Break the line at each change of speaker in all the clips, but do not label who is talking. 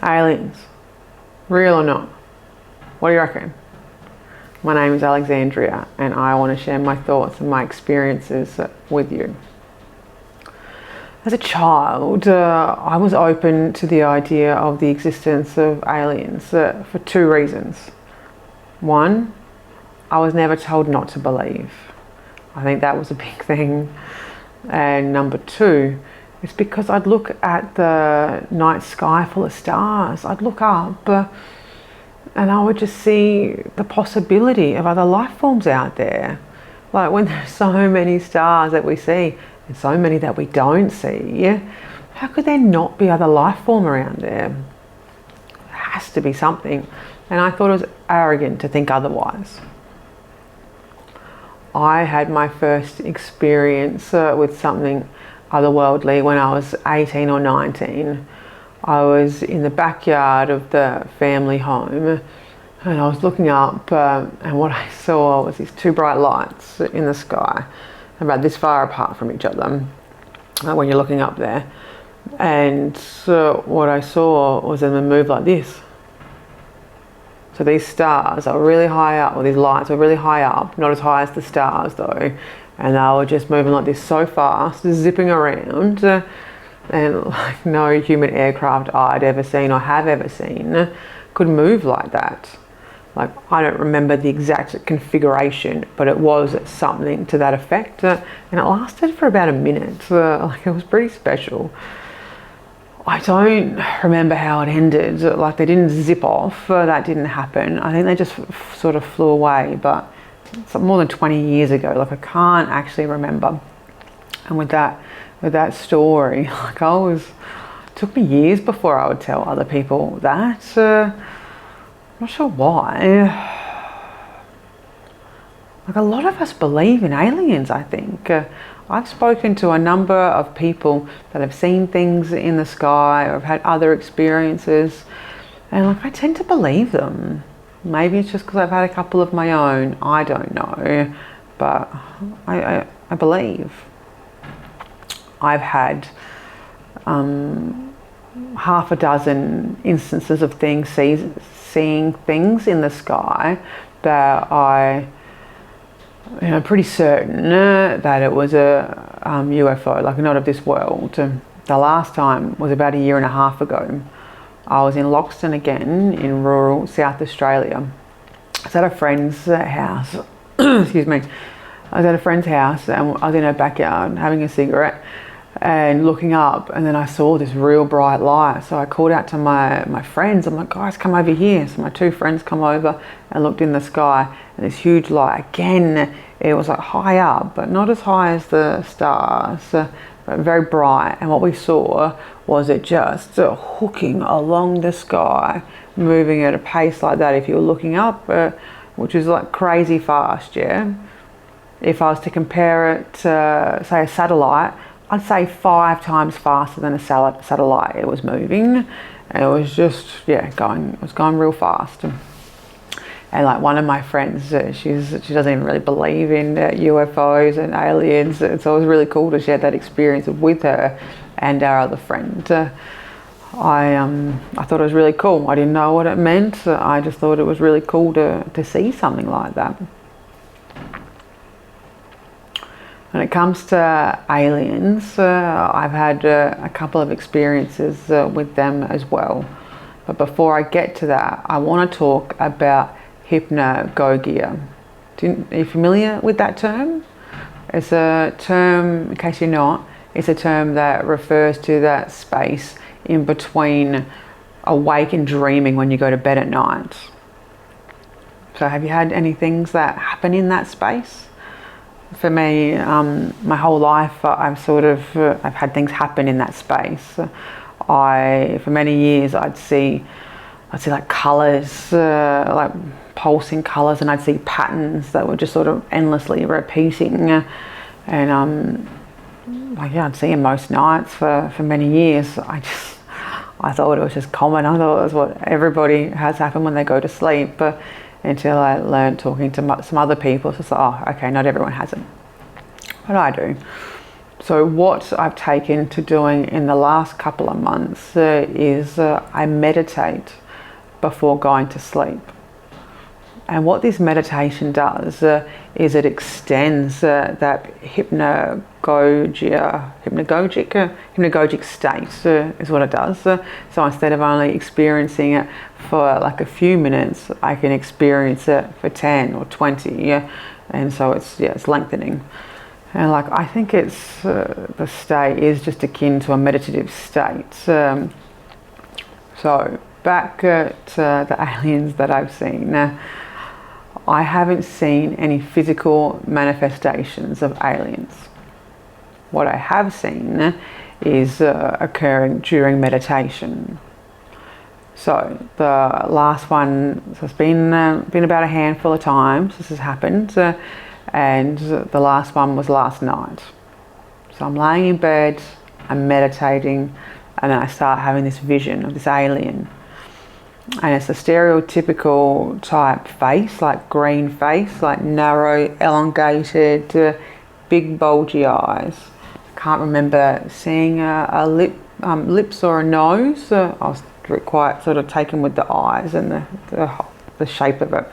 Aliens. Real or not? What do you reckon? My name is Alexandria and I want to share my thoughts and my experiences with you. As a child, I was open to the idea of the existence of aliens for two reasons. One, I was never told not to believe. I think that was a big thing. And number two, it's because I'd look at the night sky full of stars. I'd look up and I would just see the possibility of other life forms out there. Like when there's so many stars that we see and so many that we don't see, how could there not be other life form around there? There has to be something. And I thought it was arrogant to think otherwise. I had my first experience with something otherworldly when I was 18 or 19. I was in the backyard of the family home and I was looking up and what I saw was these two bright lights in the sky, about this far apart from each other when you're looking up there. And what I saw was them move like this. So these stars are really high up, or these lights are really high up, not as high as the stars though, and they were just moving like this so fast, zipping around, and like no human aircraft I'd ever seen or have ever seen could move like that. Like, I don't remember the exact configuration, but it was something to that effect, and it lasted for about a minute. Like, it was pretty special. I don't remember how it ended. Like, they didn't zip off, that didn't happen. I think they just sort of flew away, but it's more than 20 years ago. Like, I can't actually remember. And with that story, like, it took me years before I would tell other people that. I'm not sure why. Like, a lot of us believe in aliens, I think. I've spoken to a number of people that have seen things in the sky or have had other experiences, and like, I tend to believe them. Maybe it's just because I've had a couple of my own, I don't know, but I believe. I've had half a dozen instances of seeing things in the sky that I'm pretty certain that it was a UFO, like not of this world. The last time was about 1.5 years ago. I was in Loxton again in rural South Australia. I was at a friend's house, excuse me. I was at a friend's house and I was in her backyard having a cigarette and looking up, and then I saw this real bright light. So I called out to my friends. I'm like, guys, come over here. So my two friends come over and looked in the sky, and this huge light. Again, it was like high up, but not as high as the stars, but very bright. And what we saw was it just hooking along the sky, moving at a pace like that. If you were looking up, which is like crazy fast, yeah. If I was to compare it to, say, a satellite, I'd say 5 times faster than a satellite. It was moving, and it was just, it was going real fast. And like one of my friends, she doesn't even really believe in UFOs and aliens, so it was really cool to share that experience with her and our other friend. I thought it was really cool. I didn't know what it meant. I just thought it was really cool to see something like that. When it comes to aliens, I've had a couple of experiences with them as well. But before I get to that, I want to talk about hypnagogia. Are you familiar with that term? It's a term, in case you're not, it's a term that refers to that space in between awake and dreaming when you go to bed at night. So have you had any things that happen in that space? For me, my whole life, I've had things happen in that space. For many years, I'd see like colours, like pulsing colours, and I'd see patterns that were just sort of endlessly repeating. And I'd see them most nights for many years. I thought it was just common. I thought it was what everybody has happen when they go to sleep. But until I learned talking to some other people, so it's like, oh, okay, not everyone has it, but I do. So what I've taken to doing in the last couple of months is I meditate before going to sleep. And what this meditation does is it extends that hypnagogic state is what it does. So instead of only experiencing it for like a few minutes, I can experience it for 10 or 20. And so it's lengthening. And like I think it's the state is just akin to a meditative state. So back to the aliens that I've seen. I haven't seen any physical manifestations of aliens. What I have seen is occurring during meditation. So the last one, so it's been about a handful of times this has happened, and the last one was last night. So I'm laying in bed, I'm meditating, and then I start having this vision of this alien. And it's a stereotypical type face, like green face, like narrow, elongated, big bulgy eyes. I can't remember seeing a lips or a nose. I was quite sort of taken with the eyes and the shape of it.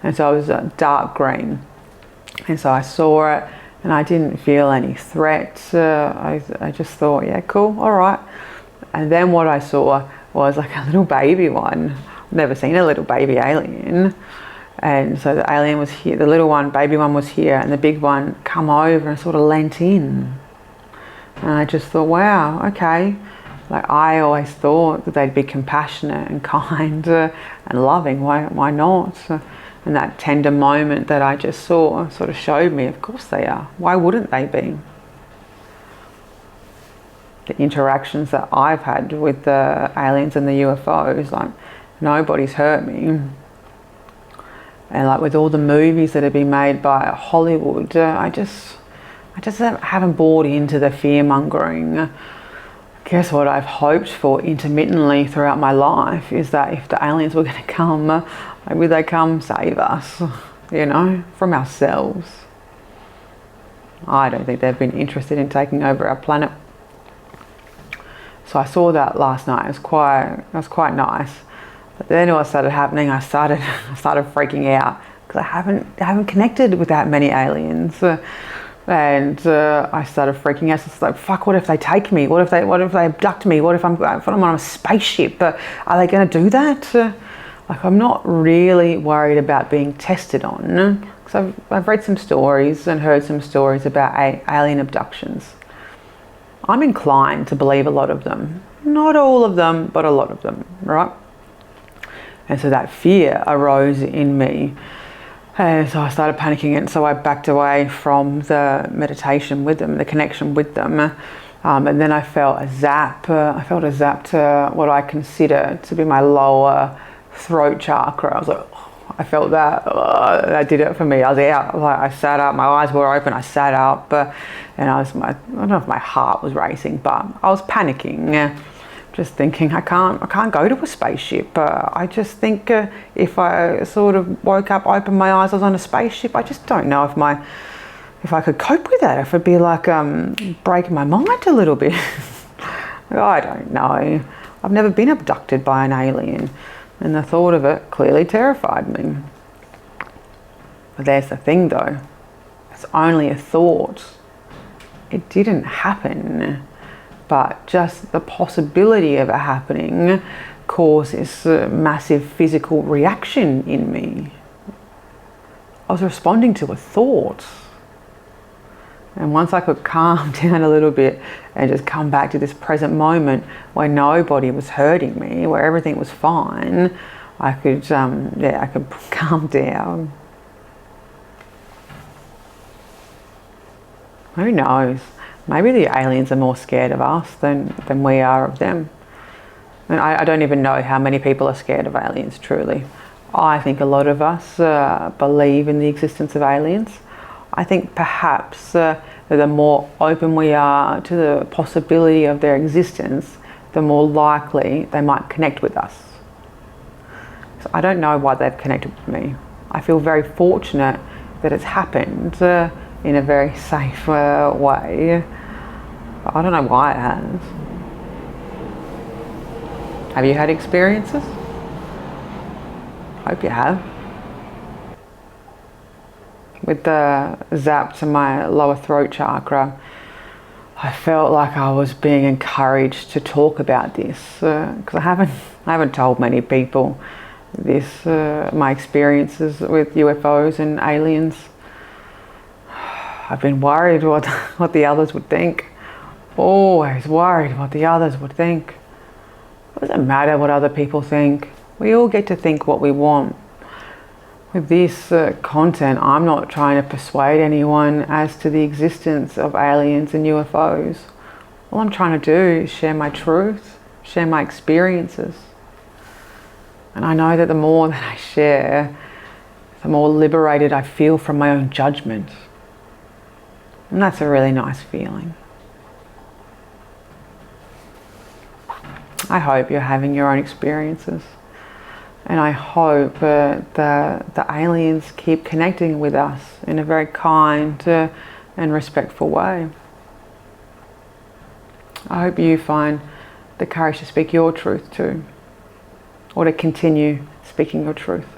And so it was dark green. And so I saw it and I didn't feel any threat. I just thought, yeah, cool, all right. And then what I saw was like a little baby one. Never seen a little baby alien. And so the alien was here, the little one, baby one was here, and the big one come over and sort of leant in. And I just thought, wow, okay. Like I always thought that they'd be compassionate and kind and loving. Why not? And that tender moment that I just saw sort of showed me, of course they are. Why wouldn't they be? The interactions that I've had with the aliens and the UFOs, like nobody's hurt me. And like with all the movies that have been made by Hollywood, I just haven't bought into the fear mongering. Guess what I've hoped for intermittently throughout my life is that if the aliens were going to come, maybe they come save us, from ourselves. I don't think they've been interested in taking over our planet. So I saw that last night. It was quite nice. But then what started happening, I started freaking out because I haven't connected with that many aliens. And I started freaking out. It's like, fuck, what if they take me? What if they abduct me? What if I'm on a spaceship? Are they going to do that? Like, I'm not really worried about being tested on. Because I've read some stories and heard some stories about alien abductions. I'm inclined to believe a lot of them. Not all of them, but a lot of them, right? And so that fear arose in me. And so I started panicking, and so I backed away from the meditation with them, the connection with them. And then I felt a zap. To what I consider to be my lower throat chakra. I was like, I felt that. That did it for me. I was out. I sat up. My eyes were open. I sat up, and I don't know if my heart was racing, but I was panicking. Just thinking, I can't go to a spaceship. I just think if I sort of woke up, opened my eyes, I was on a spaceship. I just don't know if I could cope with that. If it'd be like breaking my mind a little bit. I don't know. I've never been abducted by an alien, and the thought of it clearly terrified me. But there's the thing, though. It's only a thought. It didn't happen. But just the possibility of it happening caused this massive physical reaction in me. I was responding to a thought. And once I could calm down a little bit and just come back to this present moment where nobody was hurting me, where everything was fine, I could calm down. Who knows? Maybe the aliens are more scared of us than we are of them. And I don't even know how many people are scared of aliens, truly. I think a lot of us believe in the existence of aliens. I think perhaps that the more open we are to the possibility of their existence, the more likely they might connect with us. So I don't know why they've connected with me. I feel very fortunate that it's happened in a very safe way. I don't know why it has. Have you had experiences? Hope you have. With the zap to my lower throat chakra, I felt like I was being encouraged to talk about this because I haven't told many people this, my experiences with UFOs and aliens. I've been worried what the others would think. Always worried what the others would think. It doesn't matter what other people think. We all get to think what we want. With this content, I'm not trying to persuade anyone as to the existence of aliens and UFOs. All I'm trying to do is share my truth, share my experiences. And I know that the more that I share, the more liberated I feel from my own judgment. And that's a really nice feeling. I hope you're having your own experiences. And I hope the aliens keep connecting with us in a very kind and respectful way. I hope you find the courage to speak your truth too, or to continue speaking your truth.